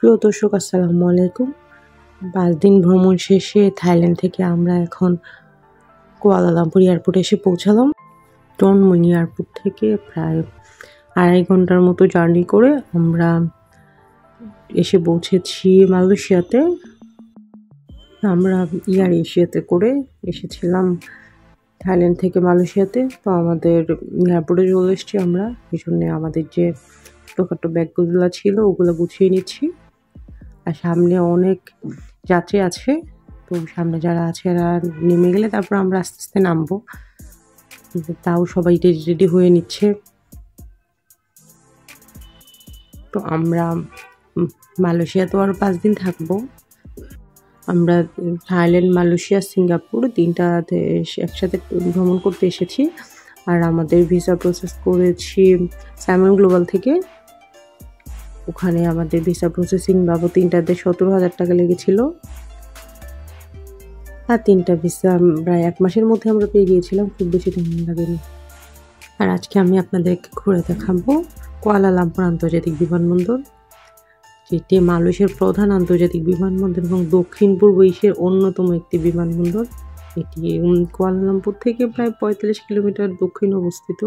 প্রিয় দর্শক, আসসালামু আলাইকুম। ৫ দিন ভ্রমণ শেষে থাইল্যান্ড থেকে আমরা এখন কুয়ালালামপুর এয়ারপোর্টে এসে পৌঁছালাম। টন মুন এয়ারপোর্ট থেকে প্রায় ২.৫ ঘন্টার মতো জার্নি করে আমরা এসে পৌঁছেছি মালয়েশিয়াতে। আমরা এয়ার এশিয়াতে করে এসেছিলাম থাইল্যান্ড থেকে মালয়েশিয়াতে। তো আমাদের এয়ারপোর্টে চলে এসেছি আমরা। এই জন্যে আমাদের যে ছোটোখাটো ব্যাগগুলো ছিল ওগুলো গুছিয়ে নিচ্ছি। আর সামনে অনেক যাত্রী আছে, তো সামনে যারা আছে এরা নেমে গেলে তারপর আমরা আস্তে আস্তে নামবো। তাও সবাই রেডি হয়ে নিচ্ছে। তো আমরা মালয়েশিয়াতেও আরও ৫ দিন থাকবো। আমরা থাইল্যান্ড, মালয়েশিয়া, সিঙ্গাপুর ৩টা দেশ একসাথে ভ্রমণ করতে এসেছি। আর আমাদের ভিসা প্রসেস করেছি সাইমন গ্লোবাল থেকে। ওখানে আমাদের ভিসা প্রসেসিং বাবদ ৩টা দেশ ১৭,০০০ টাকা লেগেছিল। আর ৩টা ভিসা প্রায় ১ মাসের মধ্যে আমরা পেয়ে গিয়েছিলাম, খুব বেশি দিন লাগেনি। আর আজকে আমি আপনাদেরকে ঘুরে দেখাবো কুয়ালালামপুর আন্তর্জাতিক বিমানবন্দর, যেটি মালয়েশিয়ার প্রধান আন্তর্জাতিক বিমানবন্দর এবং দক্ষিণ পূর্ব এশিয়ার অন্যতম একটি বিমানবন্দর। এটি কুয়ালালামপুর থেকে প্রায় ৪৫ কিলোমিটার দক্ষিণে অবস্থিত।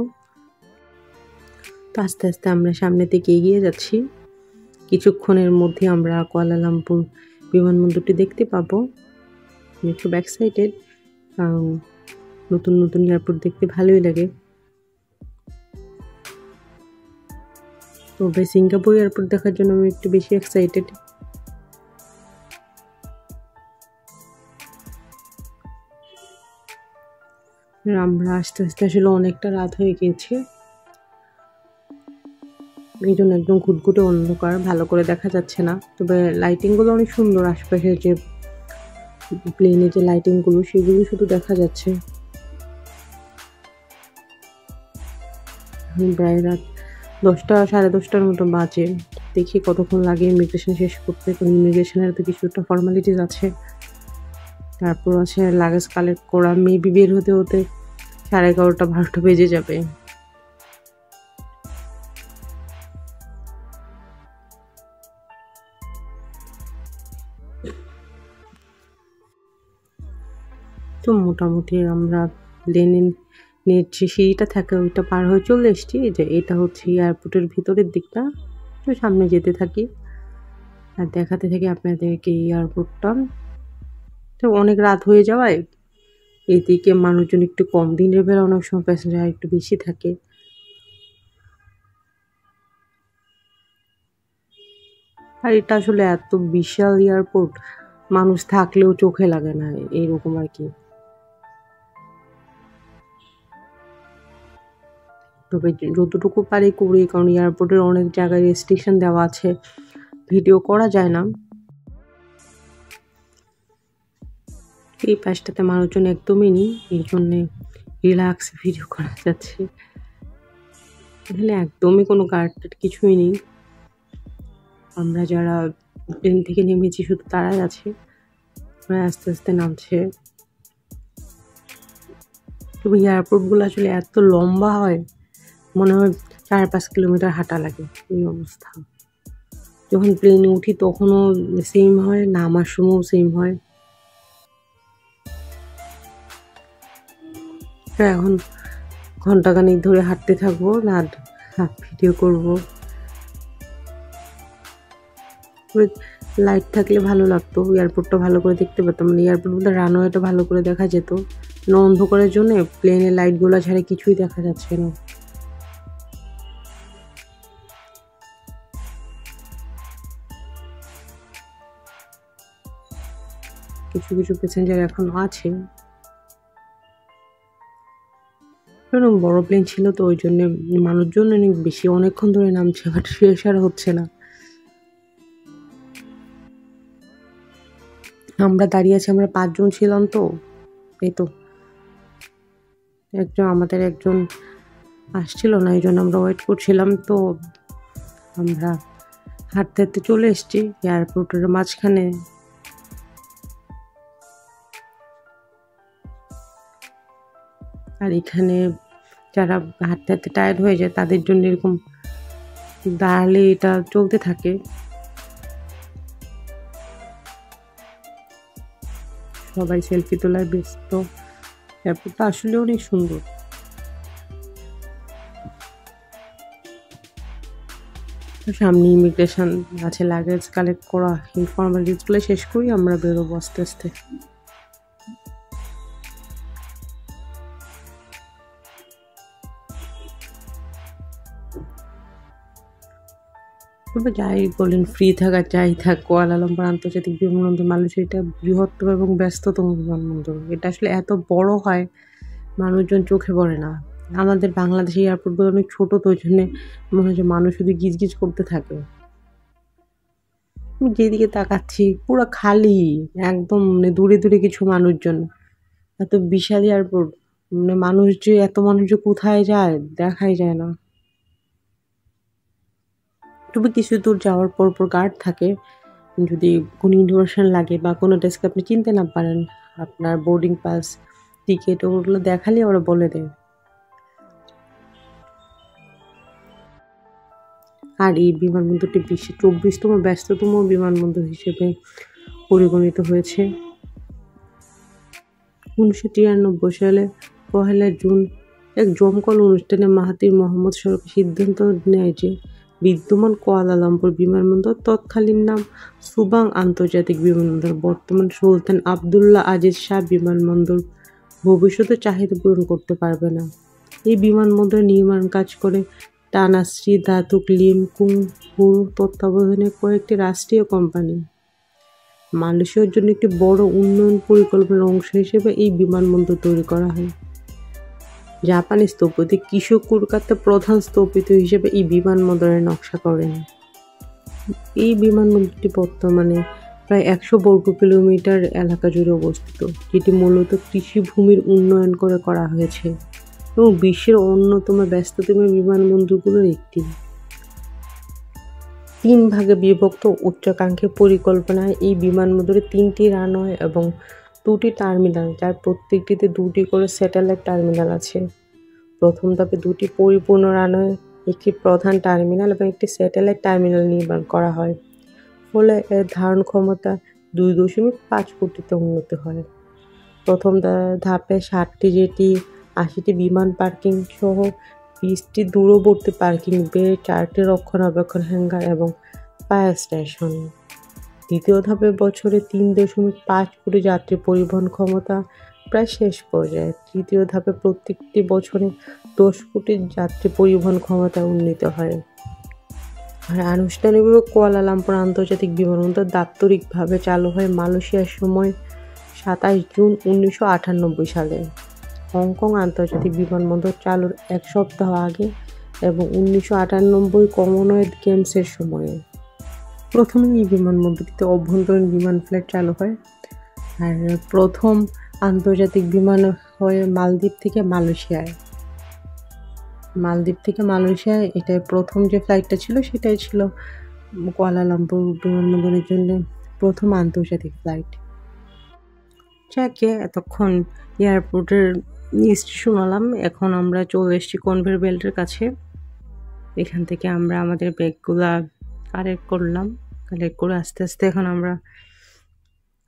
তো আস্তে আস্তে আমরা সামনে থেকে এগিয়ে যাচ্ছি। কিছুক্ষণের মধ্যে আমরা কুয়ালালামপুর বিমানবন্দরটি দেখতে পাবো। আমি খুব এক্সাইটেড, কারণ নতুন নতুন এয়ারপোর্ট দেখতে ভালোই লাগে। তবে সিঙ্গাপুর এয়ারপোর্ট দেখার জন্য আমি একটু বেশি এক্সাইটেড। আমরা আস্তে আস্তে আসলে অনেকটা রাত হয়ে গিয়েছে, এই জন্য একদম ঘুটঘুটে অন্ধকার, ভালো করে দেখা যাচ্ছে না। তবে লাইটিংগুলো অনেক সুন্দর, আশপাশে যে প্লেনে যে লাইটিংগুলো সেগুলো শুধু দেখা যাচ্ছে। প্রায় রাত ১০টা, ১০:৩০ মতো বাজে। দেখি কতক্ষণ লাগে ইমিগ্রেশন শেষ করতে। তো ইমিগ্রেশনের তো কিছুটা ফর্মালিটিস আছে, তারপর আছে লাগেজ কালেক্ট করা। মেবি বের হতে হতে 11:30, 12টা বেজে যাবে। তো মোটামুটি আমরা প্লেনের যে সিঁড়িটা থাকে ওইটা পার হয়ে চলে এসেছি। যে এটা হচ্ছে এয়ারপোর্টের ভিতরের দিকটা। তো সামনে যেতে থাকি আর দেখাতে থাকি আপনাদেরকে এয়ারপোর্টটা। তো অনেক রাত হয়ে যাওয়ায় এদিকে মানুষজন একটু কম, দিনের বেলা অনেক সময় প্যাসেঞ্জার একটু বেশি থাকে। আর এটা আসলে এত বিশাল এয়ারপোর্ট, মানুষ থাকলেও চোখে লাগে না, এইরকম আর কি। তবে যতটুকু পারি করি, কারণ এয়ারপোর্টের অনেক জায়গায় রেস্ট্রিকশন দেওয়া আছে, ভিডিও করা যায় না। এই পাশটাতে মানুষজন একদমই নেই, এই জন্যে রিল্যাক্স ভিডিও করা যাচ্ছে। এখানে একদমই কোনো গার্ড কিছুই নেই। আমরা যারা প্লেন থেকে নেমেছি শুধু তারাই আছে, আস্তে আস্তে নামছে। তবে এয়ারপোর্টগুলো আসলে এত লম্বা হয়, মনে হয় ৪-৫ কিলোমিটার হাঁটা লাগে, এই অবস্থা। যখন প্লেনে উঠি তখনও সেম হয়, নামার সময়ও সেম হয়। এখন ঘন্টাখানিক ধরে হাঁটতে থাকবো, না ভিডিও করবো। লাইট থাকলে ভালো লাগতো, এয়ারপোর্টটা ভালো করে দেখতে পেতাম। মানে এয়ারপোর্টগুলো রানওয়েটা ভালো করে দেখা যেত। অন্ধকারের জন্য প্লেনের লাইটগুলো ছাড়া কিছুই দেখা যাচ্ছে না। কিছু কিছু প্যাসেঞ্জার এখনো আছে, বড় প্লেন ছিল তো ওই জন্য মানুষজন অনেক বেশি, অনেকক্ষণ ধরে নামছে, বাট শেষ আর হচ্ছে না। আমরা দাঁড়িয়ে আছি, আমরা ৫ জন ছিলাম। তো এই তো আমাদের একজন আসছিল না, এই জন্য আমরা ওয়েট করছিলাম। তো আমরা হাঁটতে হাঁটতে চলে এসেছি এয়ারপোর্টের মাঝখানে। আর এখানে যারা হাঁটতে হাঁটতে টায়ার্ড হয়ে যায় তাদের জন্য এরকম দাঁড়ালে এটা চলতে থাকে। সবাই সেলফি তোলায় ব্যস্ত। এয়ারপোর্টটা আসলে অনেক সুন্দর। সামনে ইমিগ্রেশন আছে, লাগেজ কালেক্ট করা, ইনফরমালিটিসগুলো শেষ করি আমরা বেরোবো আস্তে আস্তে। তবে যাই বলেন, ফ্রি থাকা যাই থাক, কুয়ালালামপুর আন্তর্জাতিক বিমানবন্দর মালয়েশিয়ার এটা বৃহত্তম এবং ব্যস্ততম বিমানবন্দর। এটা আসলে এত বড় হয় মানুষজন চোখে পড়ে না। আমাদের বাংলাদেশের এয়ারপোর্টগুলো অনেক ছোট, তো ওই জন্যে মনে হয় যে মানুষ শুধু গিজগিজ করতে থাকে। যেদিকে তাকাচ্ছি পুরো খালি, একদম দূরে দূরে কিছু মানুষজন। এত বিশাল এয়ারপোর্ট, মানুষ যে এত মানুষ যে কোথায় যায় দেখাই যায় না। তবে কিছু দূর যাওয়ার পর গার্ড থাকে, যদি কোনো ইনফরমেশন লাগে বা কোনো ডেস্ক আপনি চিনতে না পারেন, আপনার বোর্ডিং পাস, টিকিট ওগুলো দেখালে ওরা বলে দেয়। আর এই বিমানবন্দরটি বিশ্বের 24তম ব্যস্ততম বিমানবন্দর হিসেবে পরিগণিত হয়েছে। 1993 সালে 1 জুন এক জমকালো অনুষ্ঠানে মাহাথির মোহাম্মদ সরকার সিদ্ধান্ত নেয় যে বিদ্যমান কুয়ালালামপুর বিমানবন্দর, তৎকালীন নাম সুবাং আন্তর্জাতিক বিমানবন্দর, বর্তমান সুলতান আবদুল্লাহ আজিজ শাহ বিমানবন্দর, ভবিষ্যতে চাহিদা পূরণ করতে পারবে না। এই বিমানবন্দর নির্মাণ কাজ করে টানাশ্রী ধাতুক লিমকুং হুর তত্ত্বাবধানে কয়েকটি রাষ্ট্রীয় কোম্পানি। মালয়েশিয়ার জন্য একটি বড় উন্নয়ন পরিকল্পনার অংশ হিসেবে এই বিমানবন্দর তৈরি করা হয়। জাপানি স্থপতি কিশো কুরকাতে প্রধান স্থপতি হিসেবে এই বিমানবন্দরের নকশা করেন। এই বিমানবন্দরটি বর্তমানে প্রায় 100 বর্গ কিলোমিটার এলাকা জুড়ে অবস্থিত, যেটি মূলত কৃষিভূমির উন্নয়ন করে করা হয়েছে এবং বিশ্বের অন্যতম ব্যস্ততম বিমানবন্দরগুলোর একটি। 3 ভাগে বিভক্ত উচ্চাকাঙ্ক্ষী পরিকল্পনায় এই বিমানবন্দরে 3টি রানওয়ে এবং 2টি টার্মিনাল, যার প্রত্যেকটিতে 2টি করে স্যাটেলাইট টার্মিনাল আছে। প্রথম ধাপে 2টি পরিপূর্ণ রানওয়ে, একটি প্রধান টার্মিনাল এবং একটি স্যাটেলাইট টার্মিনাল নির্মাণ করা হয়, ফলে এর ধারণ ক্ষমতা 2.5 কোটিতে উন্নত হয়। প্রথম ধাপে 60টি জেটি, 80টি বিমান পার্কিং সহ 20টি দূরবর্তী পার্কিং বে, 4টি রক্ষণাবেক্ষণ হ্যাঙ্গার এবং ফায়ার স্টেশন। দ্বিতীয় ধাপে বছরে 3.5 কোটি যাত্রী পরিবহন ক্ষমতা, প্রায় শেষ পর্যায়ে। তৃতীয় ধাপে প্রত্যেকটি বছরে 10 কোটি যাত্রী পরিবহন ক্ষমতা উন্নীত হয়। আর আনুষ্ঠানিকভাবে কুয়ালালামপুর আন্তর্জাতিক বিমানবন্দর দাপ্তরিকভাবে চালু হয় মালয়েশিয়ার সময় 27 জুন 1998 সালে। হংকং আন্তর্জাতিক বিমানবন্দর চালুর 1 সপ্তাহ আগে এবং 1998 কমনওয়েলথ গেমসের সময়ে। প্রথমে এই বিমানবন্দরটিতে অভ্যন্তরীণ বিমান ফ্লাইট চালু হয়। আর প্রথম আন্তর্জাতিক বিমান হয় মালদ্বীপ থেকে মালয়েশিয়ায়। এটাই প্রথম যে ফ্লাইটটা ছিল সেটাই ছিল কুয়ালালামপুর বিমানবন্দরের জন্য প্রথম আন্তর্জাতিক ফ্লাইট। যাকে এতক্ষণ এয়ারপোর্টের হিস্ট্রি শোনালাম। এখন আমরা চলে এসেছি কনভেয়ার বেল্টের কাছে। এখান থেকে আমরা আমাদের ব্যাগগুলা কালেক্ট করে আস্তে আস্তে এখন আমরা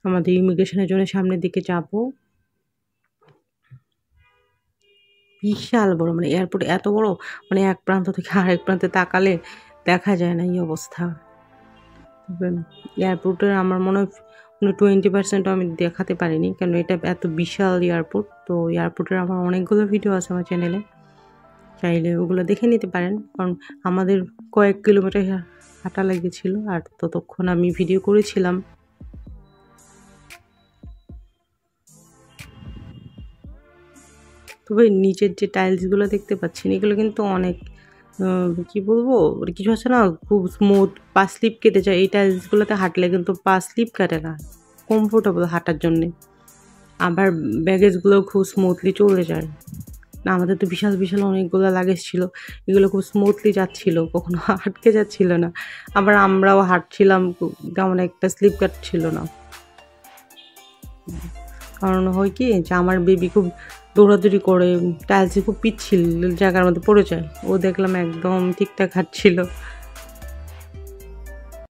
আমাদের ইমিগ্রেশনের জন্য সামনের দিকে যাব। বিশাল বড়, এয়ারপোর্ট এত বড়, এক প্রান্ত থেকে আরেক প্রান্তে তাকালে দেখা যায় না এই অবস্থা। তবে এয়ারপোর্টের আমার মনে হয় 20% আমি দেখাতে পারিনি, কারণ এটা এত বিশাল এয়ারপোর্ট। তো এয়ারপোর্টের আমার অনেকগুলো ভিডিও আছে আমার চ্যানেলে, চাইলে ওগুলো দেখে নিতে পারেন, কারণ আমাদের কয়েক কিলোমিটার হাঁটা লেগেছিল আর ততক্ষণ আমি ভিডিও করেছিলাম। তবে নিচের যে টাইলসগুলো দেখতে পাচ্ছেন এগুলো কিন্তু অনেক কি বলবো, কিছু আছে না খুব স্মুথ, পা স্লিপ কেটে যায়। এই টাইলসগুলোতে হাঁটলে কিন্তু পা স্লিপ কাটে না, কমফোর্টেবল হাঁটার জন্যে। আবার ব্যাগেজগুলো খুব স্মুথলি চলে যায়। না, আমাদের তো বিশাল বিশাল অনেকগুলো লাগেজ ছিল, এগুলো খুব স্মুথলি যাচ্ছিল, কখনো আটকে যাচ্ছিল না। আবার আমরাও হাঁটছিলাম, তেমন একটা স্লিপ কাটছিল না। কারণ হয় কি যে আমার বেবি খুব দৌড়াদৌড়ি করে, টাইলসে খুব পিচ্ছিল জায়গার মধ্যে পড়ে যায়। ও দেখলাম একদম ঠিকঠাক হাঁটছিল।